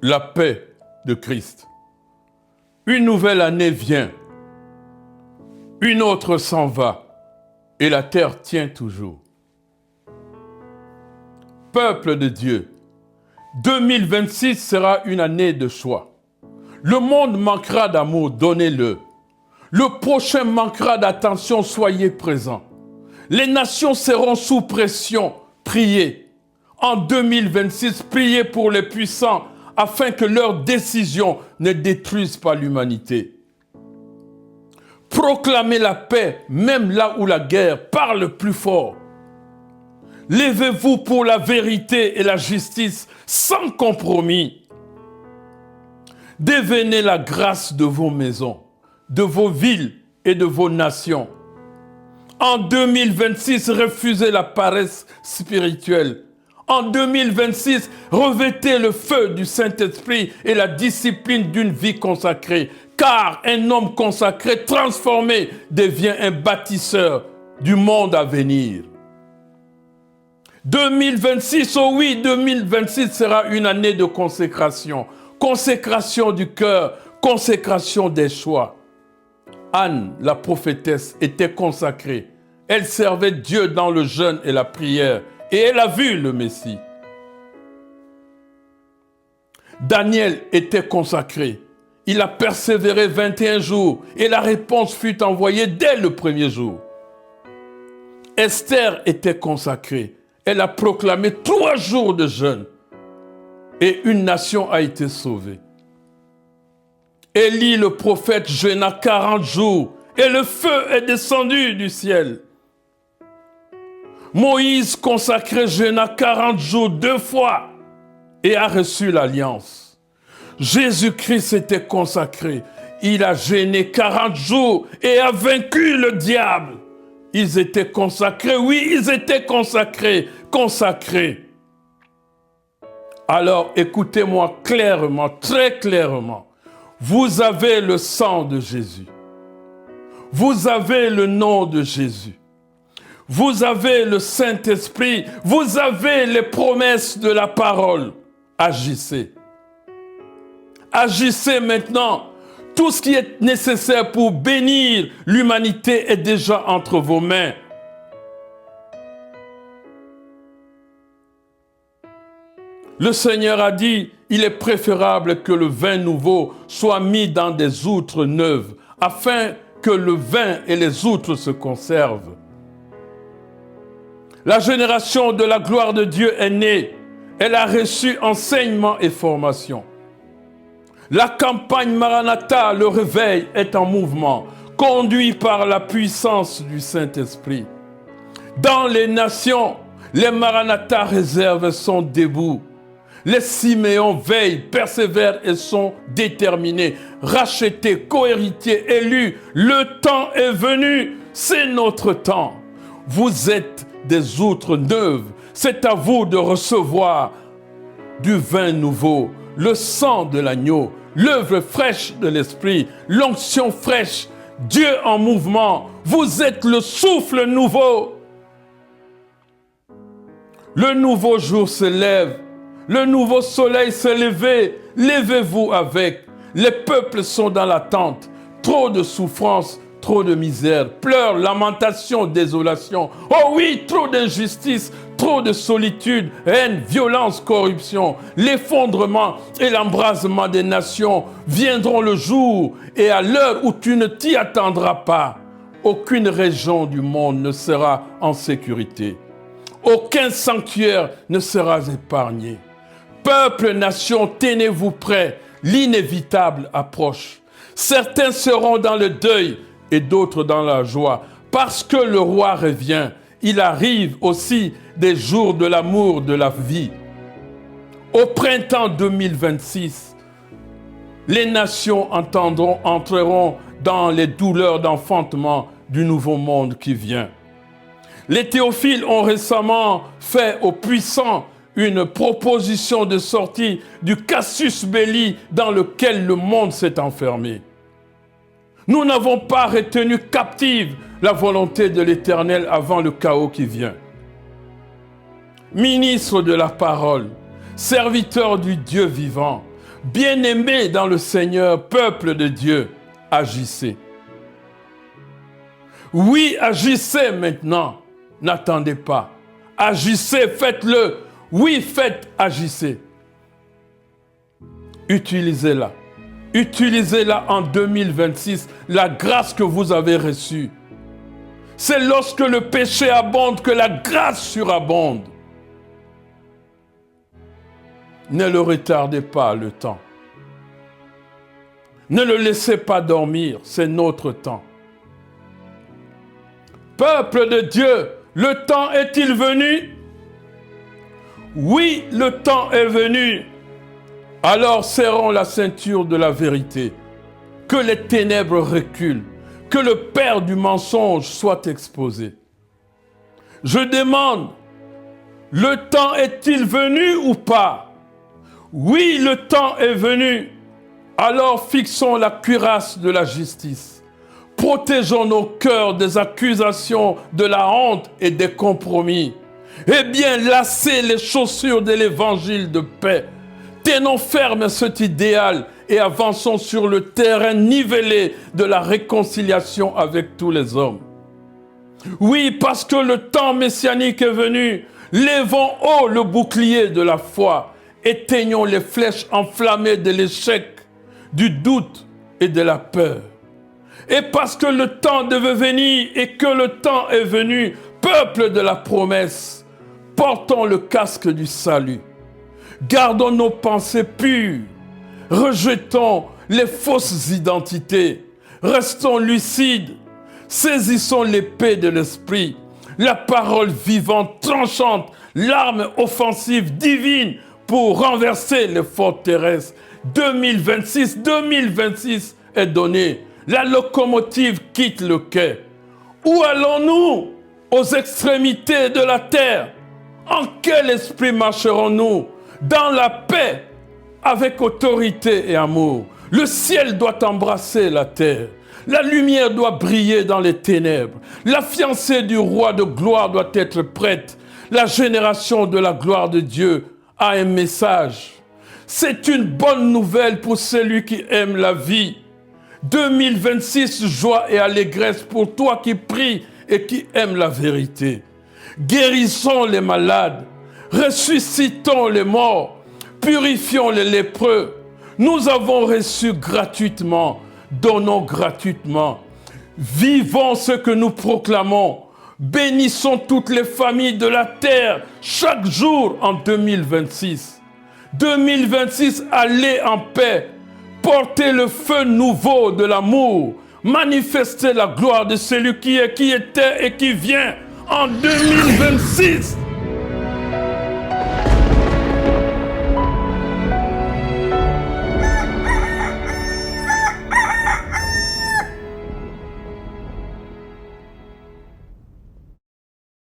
la paix de Christ. Une nouvelle année vient, une autre s'en va, et la terre tient toujours. Peuple de Dieu, 2026 sera une année de choix. Le monde manquera d'amour, donnez-le. Le prochain manquera d'attention, soyez présents. Les nations seront sous pression, priez. En 2026, priez pour les puissants afin que leurs décisions ne détruisent pas l'humanité. Proclamez la paix, même là où la guerre parle plus fort. Levez-vous pour la vérité et la justice sans compromis. Devenez la grâce de vos maisons, de vos villes et de vos nations. En 2026, refusez la paresse spirituelle. En 2026, revêtez le feu du Saint-Esprit et la discipline d'une vie consacrée. Car un homme consacré, transformé, devient un bâtisseur du monde à venir. 2026, oh oui, 2026 sera une année de consécration. Consécration du cœur, consécration des choix. Anne, la prophétesse, était consacrée. Elle servait Dieu dans le jeûne et la prière. Et elle a vu le Messie. Daniel était consacré. Il a persévéré 21 jours et la réponse fut envoyée dès le premier jour. Esther était consacrée. Elle a proclamé 3 jours de jeûne et une nation a été sauvée. Élie le prophète jeûna 40 jours et le feu est descendu du ciel. Moïse consacré jeûna 40 jours 2 fois et a reçu l'alliance. Jésus-Christ était consacré. Il a jeûné 40 jours et a vaincu le diable. Ils étaient consacrés, oui, ils étaient consacrés, consacrés. Alors écoutez-moi clairement, très clairement. Vous avez le sang de Jésus. Vous avez le nom de Jésus. Vous avez le Saint-Esprit. Vous avez les promesses de la parole. Agissez. Agissez maintenant. Tout ce qui est nécessaire pour bénir l'humanité est déjà entre vos mains. Le Seigneur a dit, il est préférable que le vin nouveau soit mis dans des outres neuves, afin que le vin et les outres se conservent. La génération de la gloire de Dieu est née. Elle a reçu enseignement et formation. La campagne Maranatha, le réveil, est en mouvement, conduit par la puissance du Saint-Esprit. Dans les nations, les Maranatha réserves sont debout. Les Siméons veillent, persévèrent et sont déterminés. Rachetés, cohéritiers, élus, le temps est venu, c'est notre temps. Vous êtes des outres neuves, c'est à vous de recevoir du vin nouveau, le sang de l'agneau, l'œuvre fraîche de l'Esprit, l'onction fraîche, Dieu en mouvement. Vous êtes le souffle nouveau. Le nouveau jour se lève, le nouveau soleil s'est levé. Levez-vous avec. Les peuples sont dans l'attente. Trop de souffrance, trop de misère, pleurs, lamentations, désolation. Oh oui, trop d'injustice, trop de solitude, haine, violence, corruption. L'effondrement et l'embrasement des nations viendront le jour et à l'heure où tu ne t'y attendras pas. Aucune région du monde ne sera en sécurité. Aucun sanctuaire ne sera épargné. Peuple, nation, tenez-vous prêts. L'inévitable approche. Certains seront dans le deuil et d'autres dans la joie. Parce que le roi revient, il arrive aussi des jours de l'amour de la vie. Au printemps 2026, les nations entreront dans les douleurs d'enfantement du nouveau monde qui vient. Les théophiles ont récemment fait aux puissants une proposition de sortie du casus belli dans lequel le monde s'est enfermé. Nous n'avons pas retenu captive la volonté de l'Éternel avant le chaos qui vient. Ministre de la parole, serviteur du Dieu vivant, Bien-aimés dans le Seigneur, peuple de Dieu, agissez. Oui, agissez maintenant. N'attendez pas. Agissez, faites-le. Oui, faites, agissez. Utilisez-la. Utilisez-la en 2026, la grâce que vous avez reçue. C'est lorsque le péché abonde que la grâce surabonde. Ne le retardez pas le temps. Ne le laissez pas dormir, c'est notre temps. Peuple de Dieu, le temps est-il venu? Oui, le temps est venu. Alors serrons la ceinture de la vérité, que les ténèbres reculent, que le père du mensonge soit exposé. Je demande, le temps est-il venu ou pas? Oui, le temps est venu. Alors fixons la cuirasse de la justice. Protégeons nos cœurs des accusations, de la honte et des compromis. Eh bien, lacez les chaussures de l'évangile de paix. Tenons ferme cet idéal et avançons sur le terrain nivelé de la réconciliation avec tous les hommes. Oui, parce que le temps messianique est venu, levons haut le bouclier de la foi, éteignons les flèches enflammées de l'échec, du doute et de la peur. Et parce que le temps devait venir et que le temps est venu, peuple de la promesse, portons le casque du salut. Gardons nos pensées pures, rejetons les fausses identités, restons lucides, saisissons l'épée de l'esprit, la parole vivante, tranchante, l'arme offensive divine pour renverser les forteresses. 2026 est donné, la locomotive quitte le quai. Où allons-nous? Aux extrémités de la terre. En quel esprit marcherons-nous? Dans la paix, avec autorité et amour. Le ciel doit embrasser la terre. La lumière doit briller dans les ténèbres. La fiancée du roi de gloire doit être prête. La génération de la gloire de Dieu a un message. C'est une bonne nouvelle pour celui qui aime la vie. 2026, joie et allégresse pour toi qui prie et qui aime la vérité. Guérissons les malades. Ressuscitons les morts, purifions les lépreux. Nous avons reçu gratuitement, donnons gratuitement. Vivons ce que nous proclamons. Bénissons toutes les familles de la terre chaque jour en 2026. 2026, allez en paix. Portez le feu nouveau de l'amour. Manifestez la gloire de celui qui est, qui était et qui vient en 2026.